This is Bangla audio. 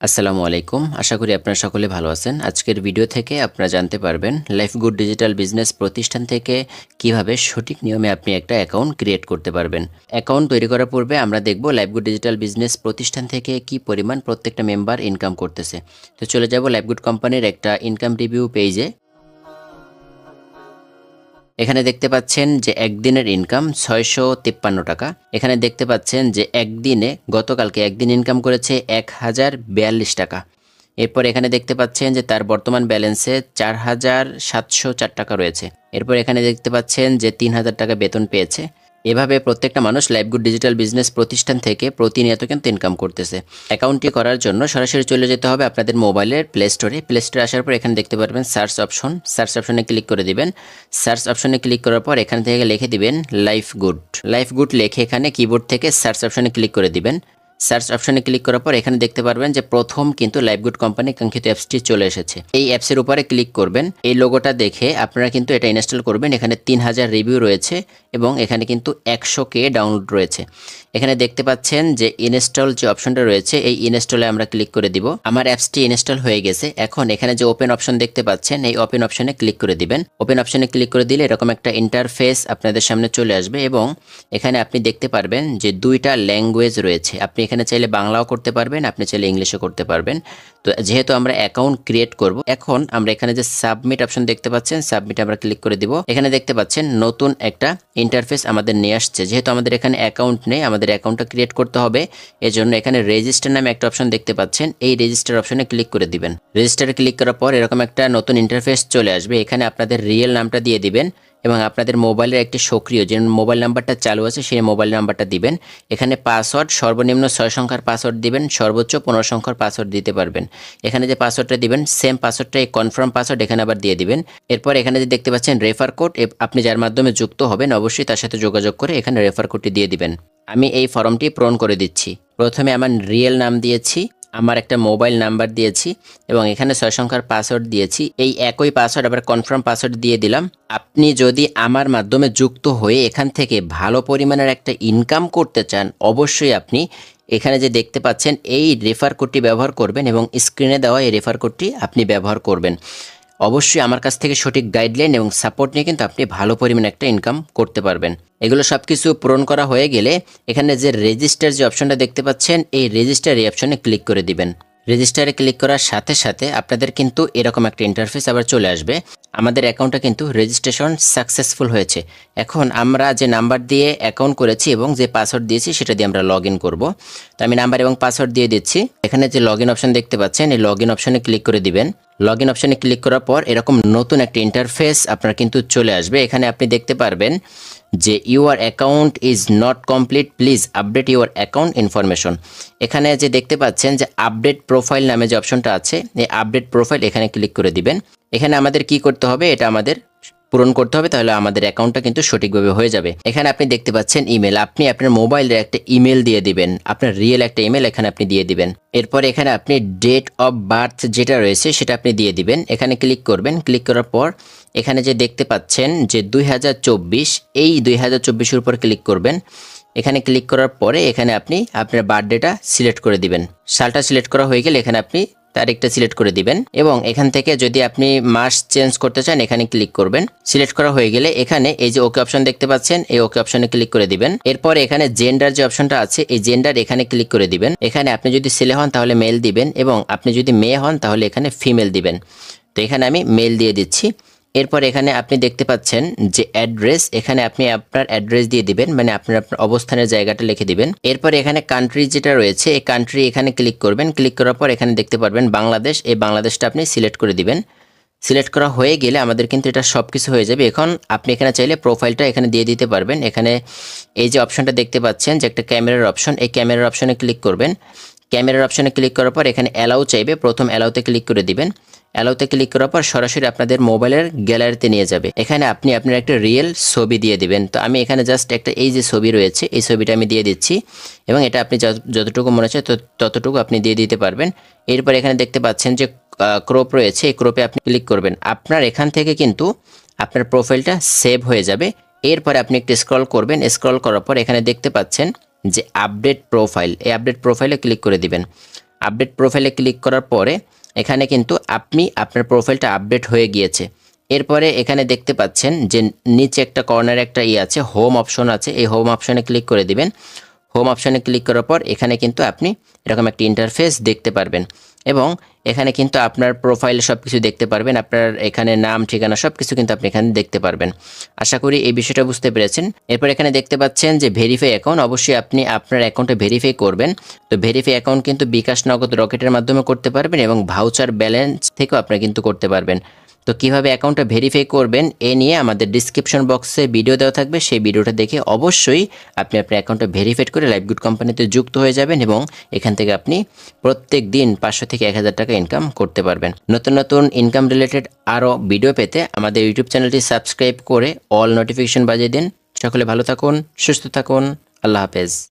আসসালামু আলাইকুম। আশা করি আপনারা সকলে ভালো আছেন। আজকের ভিডিও থেকে আপনারা জানতে পারবেন লাইফগুড ডিজিটাল বিজনেস প্রতিষ্ঠান থেকে কিভাবে সঠিক নিয়মে আপনি একটা অ্যাকাউন্ট ক্রিয়েট করতে পারবেন। অ্যাকাউন্ট তৈরি করার পূর্বে আমরা দেখব লাইফগুড ডিজিটাল বিজনেস প্রতিষ্ঠান থেকে কি পরিমাণ প্রত্যেকটা মেম্বার ইনকাম করতেছে। তো চলে যাব লাইফগুড কোম্পানির একটা ইনকাম রিভিউ পেজে। এখানে দেখতে পাচ্ছেন যে একদিনের ইনকাম 653 টাকা। এখানে দেখতে পাচ্ছেন যে গতকালকে একদিন ইনকাম করেছে 1042 টাকা। এরপর এখানে দেখতে পাচ্ছেন যে তার বর্তমান ব্যালেন্সে 4704 টাকা রয়েছে। এরপর এখানে দেখতে পাচ্ছেন যে 3000 টাকা বেতন পেয়েছে। এভাবে প্রত্যেকটা মানুষ লাইফগুড ডিজিটাল বিজনেস প্রতিষ্ঠান থেকে প্রতিনিয়ত কিন্তু ইনকাম করতেছে। অ্যাকাউন্টটি করার জন্য সরাসরি চলে যেতে হবে আপনাদের মোবাইলের প্লে স্টোরে আসার পর এখানে দেখতে পারবেন সার্চ অপশনে ক্লিক করে দিবেন। সার্চ অপশনে ক্লিক করার পর এখান থেকে লিখে দিবেন লাইফগুড লিখে এখানে কিবোর্ড থেকে সার্চ অপশনে ক্লিক করে দিবেন। সার্চ অপশনে ক্লিক করার পর এখানে দেখতে পারবেন যে প্রথম কিন্তু লাইফগুড কোম্পানি কাঙ্ক্ষিত অ্যাপসটি চলে এসেছে। এই অ্যাপসের উপরে ক্লিক করবেন। এই লোগোটা দেখে আপনারা কিন্তু এটা ইনস্টল করবেন। এখানে 3000 রিভিউ রয়েছে এবং এখানে কিন্তু 100K ডাউনলোড রয়েছে। এখানে দেখতে পাচ্ছেন যে ইনস্টল যে অপশনটা রয়েছে এই ইনস্টলে আমরা ক্লিক করে দিব। আমার অ্যাপসটি ইনস্টল হয়ে গেছে। এখন এখানে যে ওপেন অপশন দেখতে পাচ্ছেন এই ওপেন অপশনে ক্লিক করে দিবেন। ওপেন অপশনে ক্লিক করে দিলে এরকম একটা ইন্টারফেস আপনাদের সামনে চলে আসবে এবং এখানে আপনি দেখতে পারবেন যে দুইটা ল্যাঙ্গুয়েজ রয়েছে। আপনি এখানে চাইলে বাংলাও করতে পারবেন, আপনি চাইলে ইংলিশও করতে পারবেন। তো যেহেতু আমরা অ্যাকাউন্ট ক্রিয়েট করব, এখন আমরা এখানে যে সাবমিট অপশন দেখতে পাচ্ছেন সাবমিটে আমরা ক্লিক করে দিব। এখানে দেখতে পাচ্ছেন নতুন একটা ইন্টারফেস আমাদের নিয়ে আসছে। যেহেতু আমাদের এখানে অ্যাকাউন্ট নেই, আমাদের অ্যাকাউন্টটা ক্রিয়েট করতে হবে। এজন্য এখানে রেজিস্টার নামে একটা অপশন দেখতে পাচ্ছেন, এই রেজিস্টার অপশনে ক্লিক করে দিবেন। রেজিস্টারে ক্লিক করার পর এরকম একটা নতুন ইন্টারফেস চলে আসবে। এখানে আপনাদের রিয়েল নামটা দিয়ে দিবেন এবং আপনাদের মোবাইলের একটি সক্রিয় যে মোবাইল নাম্বারটা চালু আছে সেই মোবাইল নাম্বারটা দিবেন। এখানে পাসওয়ার্ড সর্বনিম্ন 6 সংখ্যার পাসওয়ার্ড দিবেন, সর্বোচ্চ 15 সংখ্যার পাসওয়ার্ড দিতে পারবেন। এখানে যে পাসওয়ার্ডটা দিবেন সেম পাসওয়ার্ডটা এই কনফার্ম পাসওয়ার্ড এখানে আবার দিয়ে দিবেন। এরপর এখানে যে দেখতে পাচ্ছেন রেফার কোড, আপনি যার মাধ্যমে যুক্ত হবেন অবশ্যই তার সাথে যোগাযোগ করে এখানে রেফার কোডটি দিয়ে দিবেন। আমি এই ফর্মটি পূরণ করে দিচ্ছি। প্রথমে আমার রিয়েল নাম দিয়েছি, আমার একটা মোবাইল নাম্বার দিয়েছি এবং এখানে 6 সংখ্যার পাসওয়ার্ড দিয়েছি। এই একই পাসওয়ার্ড আবার কনফার্ম পাসওয়ার্ড দিয়ে দিলাম। আপনি যদি আমার মাধ্যমে যুক্ত হয়ে এখান থেকে ভালো পরিমাণের একটা ইনকাম করতে চান অবশ্যই আপনি এখানে যে দেখতে পাচ্ছেন এই রেফার কোডটি ব্যবহার করবেন এবং স্ক্রিনে দেওয়া এই রেফার কোডটি আপনি ব্যবহার করবেন। অবশ্যই আমার কাছ থেকে সঠিক গাইডলাইন এবং সাপোর্ট নিয়ে কিন্তু আপনি ভালো পরিমাণে একটা ইনকাম করতে পারবেন। এগুলো সব কিছু পূরণ করা হয়ে গেলে এখানে যে রেজিস্টার যে অপশনটা দেখতে পাচ্ছেন এই রেজিস্টার এই অপশনে ক্লিক করে দিবেন। রেজিস্টারে ক্লিক করার সাথে সাথে আপনাদের কিন্তু এরকম একটা ইন্টারফেস আবার চলে আসবে। আমাদের অ্যাকাউন্টটা কিন্তু রেজিস্ট্রেশন সাকসেসফুল হয়েছে। এখন আমরা যে নাম্বার দিয়ে অ্যাকাউন্ট করেছি এবং যে পাসওয়ার্ড দিয়েছি সেটা দিয়ে আমরা লগ ইন করবো। তো আমি নাম্বার এবং পাসওয়ার্ড দিয়ে দিচ্ছি। এখানে যে লগ ইন অপশন দেখতে পাচ্ছেন এই লগ ইন অপশনে ক্লিক করে দিবেন। লগ ইন অপশনে ক্লিক করার পর এরকম নতুন একটা ইন্টারফেস আপনার কিন্তু চলে আসবে। এখানে আপনি দেখতে পারবেন যে your account is not complete, please update your account information. এখানে যে দেখতে পাচ্ছেন যে আপডেট প্রোফাইল নামে যে অপশনটা আছে এই আপডেট প্রোফাইল এখানে ক্লিক করে দিবেন। এখানে আমাদের কি করতে হবে, এটা আমাদের পূরণ করতে হবে, তাহলে আমাদের অ্যাকাউন্টটা কিন্তু সঠিকভাবে হয়ে যাবে। এখানে আপনি দেখতে পাচ্ছেন ইমেল, আপনি আপনার মোবাইলের একটা ইমেল দিয়ে দিবেন, আপনার রিয়েল একটা ইমেল এখানে আপনি দিয়ে দিবেন। এরপর এখানে আপনি ডেট অফ বার্থ যেটা রয়েছে সেটা আপনি দিয়ে দিবেন। এখানে ক্লিক করবেন। ক্লিক করার পর এখানে যে দেখতে পাচ্ছেন যে 2024 এই 2024-এর উপর ক্লিক করবেন। এখানে ক্লিক করার পরে এখানে আপনি আপনার বার্থডেটা সিলেক্ট করে দিবেন। সালটা সিলেক্ট করা হয়ে গেলে এখানে আপনি তারিখটা সিলেক্ট করে দিবেন এবং এখান থেকে যদি আপনি মাস চেঞ্জ করতে চান এখানে ক্লিক করবেন। সিলেক্ট করা হয়ে গেলে এখানে এই যে ওকে অপশন দেখতে পাচ্ছেন এই ওকে অপশনে ক্লিক করে দিবেন। এরপর এখানে জেন্ডার যে অপশনটা আছে এই জেন্ডার এখানে ক্লিক করে দিবেন। এখানে আপনি যদি ছেলে হন তাহলে মেল দিবেন এবং আপনি যদি মেয়ে হন তাহলে এখানে ফিমেল দিবেন। তো এখানে আমি মেল দিয়ে দিচ্ছি। এরপর এখানে আপনি দেখতে পাচ্ছেন যে অ্যাড্রেস, এখানে আপনি আপনার অ্যাড্রেস দিয়ে দিবেন, মানে আপনার অবস্থানের জায়গাটা লিখে দিবেন। এরপর এখানে কান্ট্রি যেটা রয়েছে এই কান্ট্রি এখানে ক্লিক করবেন। ক্লিক করার পর এখানে দেখতে পারবেন বাংলাদেশ, এই বাংলাদেশটা আপনি সিলেক্ট করে দিবেন। সিলেক্ট করা হয়ে গেলে আমাদের কিন্তু এটা সব কিছু হয়ে যাবে। এখন আপনি এখানে চাইলে প্রোফাইলটা এখানে দিয়ে দিতে পারবেন। এখানে এই যে অপশনটা দেখতে পাচ্ছেন যে একটা ক্যামেরার অপশন, এই ক্যামেরার অপশনে ক্লিক করবেন। ক্যামেরার অপশনে ক্লিক করার পর এখানে অ্যালাউ চাইবে, প্রথম অ্যালাউতে ক্লিক করে দিবেন। অ্যালাউতে ক্লিক করার পর সরাসরি আপনাদের মোবাইলের গ্যালারিতে নিয়ে যাবে। এখানে আপনি আপনার একটা রিয়েল ছবি দিয়ে দিবেন। তো আমি এখানে জাস্ট একটা এই যে ছবি রয়েছে এই ছবিটা আমি দিয়ে দিচ্ছি এবং এটা আপনি যতটুকু মনে হচ্ছে ততটুকু আপনি দিয়ে দিতে পারবেন। এরপর এখানে দেখতে পাচ্ছেন যে ক্রপ রয়েছে, এই ক্রপে আপনি ক্লিক করবেন। আপনার এখান থেকে কিন্তু আপনার প্রোফাইলটা সেভ হয়ে যাবে। এরপরে আপনি একটু স্ক্রল করবেন। স্ক্রল করার পর এখানে দেখতে পাচ্ছেন যে আপডেট প্রোফাইল, এই আপডেট প্রোফাইলে ক্লিক করে দিবেন। আপডেট প্রোফাইলে ক্লিক করার পরে এখানে কিন্তু আপনি আপনার প্রোফাইলটা আপডেট হয়ে গিয়েছে। এরপরে এখানে দেখতে পাচ্ছেন যে নিচে একটা কর্নারে একটা আছে, হোম অপশন আছে। এই হোম অপশনে ক্লিক করে দিবেন। হোম অপশনে ক্লিক করার পর এখানে কিন্তু আপনি এরকম একটা ইন্টারফেস দেখতে পারবেন এবং এখানে কিন্তু আপনার প্রোফাইলে সব কিছু দেখতে পারবেন। আপনার এখানে নাম, ঠিকানা সব কিছু কিন্তু আপনি এখানে দেখতে পারবেন। আশা করি এই বিষয়টা বুঝতে পেরেছেন। এরপর এখানে দেখতে পাচ্ছেন যে ভেরিফাই অ্যাকাউন্ট, অবশ্যই আপনি আপনার অ্যাকাউন্টে ভেরিফাই করবেন। তো ভেরিফাই অ্যাকাউন্ট কিন্তু বিকাশ, নগদ, রকেটের মাধ্যমে করতে পারবেন এবং ভাউচার ব্যালেন্স থেকেও আপনারা কিন্তু করতে পারবেন। তো কিভাবে অ্যাকাউন্টটা ভেরিফাই করবেন এ নিয়ে আমাদের ডিসক্রিপশন বক্সে ভিডিও দেওয়া থাকবে। সেই ভিডিওটা দেখে অবশ্যই আপনি আপনার অ্যাকাউন্টটা ভেরিফাইড করে লাইভগুড কোম্পানিতে যুক্ত হয়ে যাবেন এবং এখান থেকে আপনি প্রত্যেক দিন 500 থেকে 1000 টাকা ইনকাম করতে পারবেন। নতুন নতুন ইনকাম রিলেটেড আরও ভিডিও পেতে আমাদের ইউটিউব চ্যানেলটি সাবস্ক্রাইব করে অল নোটিফিকেশন বাজিয়ে দিন। সকলে ভালো থাকুন, সুস্থ থাকুন। আল্লাহ হাফেজ।